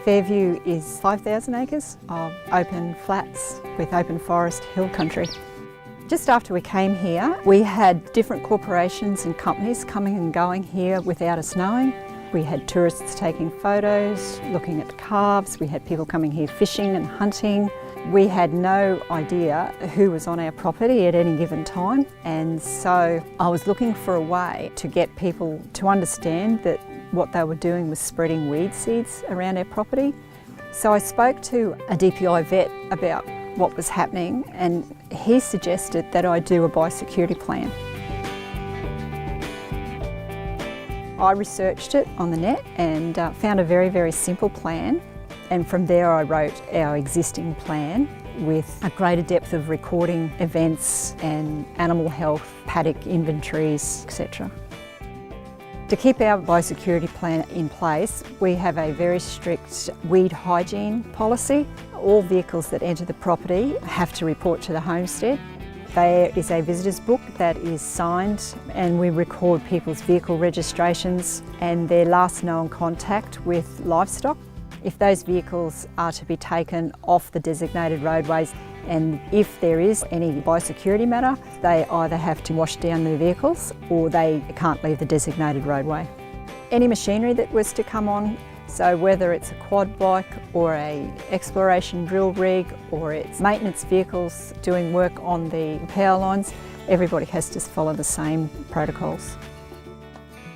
Fairview is 5,000 acres of open flats with open forest hill country. Just after we came here, we had different corporations and companies coming and going here without us knowing. We had tourists taking photos, looking at calves, we had people coming here fishing and hunting. We had no idea who was on our property at any given time, and so I was looking for a way to get people to understand that what they were doing was spreading weed seeds around our property. So I spoke to a DPI vet about what was happening, and he suggested that I do a biosecurity plan. I researched it on the net and found a very, very simple plan, and from there I wrote our existing plan with a greater depth of recording events and animal health, paddock inventories, etc. To keep our biosecurity plan in place, we have a very strict weed hygiene policy. All vehicles that enter the property have to report to the homestead. There is a visitors book that is signed, and we record people's vehicle registrations and their last known contact with livestock. If those vehicles are to be taken off the designated roadways, and if there is any biosecurity matter, they either have to wash down their vehicles or they can't leave the designated roadway. Any machinery that was to come on, so whether it's a quad bike or an exploration drill rig or it's maintenance vehicles doing work on the power lines, everybody has to follow the same protocols.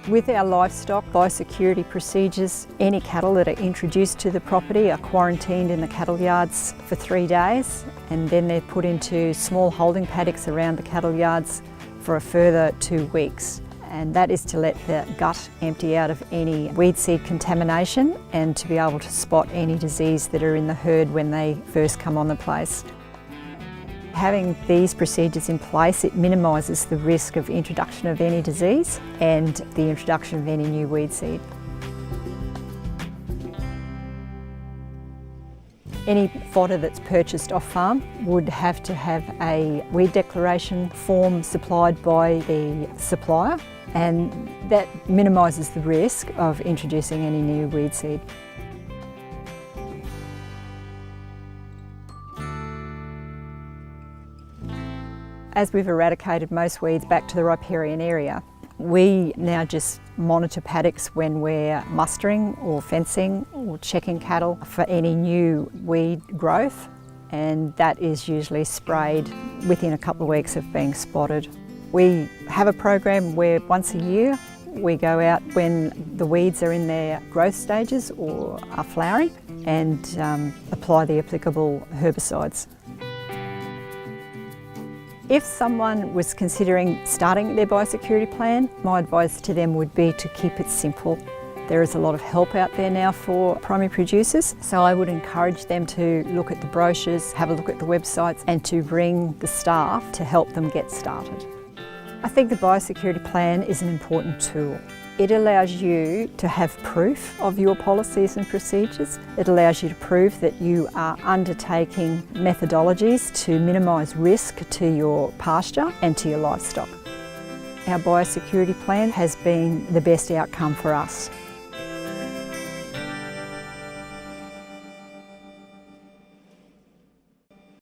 With our livestock biosecurity procedures, any cattle that are introduced to the property are quarantined in the cattle yards for 3 days, and then they're put into small holding paddocks around the cattle yards for a further 2 weeks. And that is to let the gut empty out of any weed seed contamination and to be able to spot any disease that are in the herd when they first come on the place. Having these procedures in place, it minimises the risk of introduction of any disease and the introduction of any new weed seed. Any fodder that's purchased off farm would have to have a weed declaration form supplied by the supplier, and that minimises the risk of introducing any new weed seed. As we've eradicated most weeds back to the riparian area, we now just monitor paddocks when we're mustering or fencing or checking cattle for any new weed growth, and that is usually sprayed within a couple of weeks of being spotted. We have a program where once a year we go out when the weeds are in their growth stages or are flowering and apply the applicable herbicides. If someone was considering starting their biosecurity plan, my advice to them would be to keep it simple. There is a lot of help out there now for primary producers, so I would encourage them to look at the brochures, have a look at the websites, and to bring the staff to help them get started. I think the biosecurity plan is an important tool. It allows you to have proof of your policies and procedures. It allows you to prove that you are undertaking methodologies to minimise risk to your pasture and to your livestock. Our biosecurity plan has been the best outcome for us.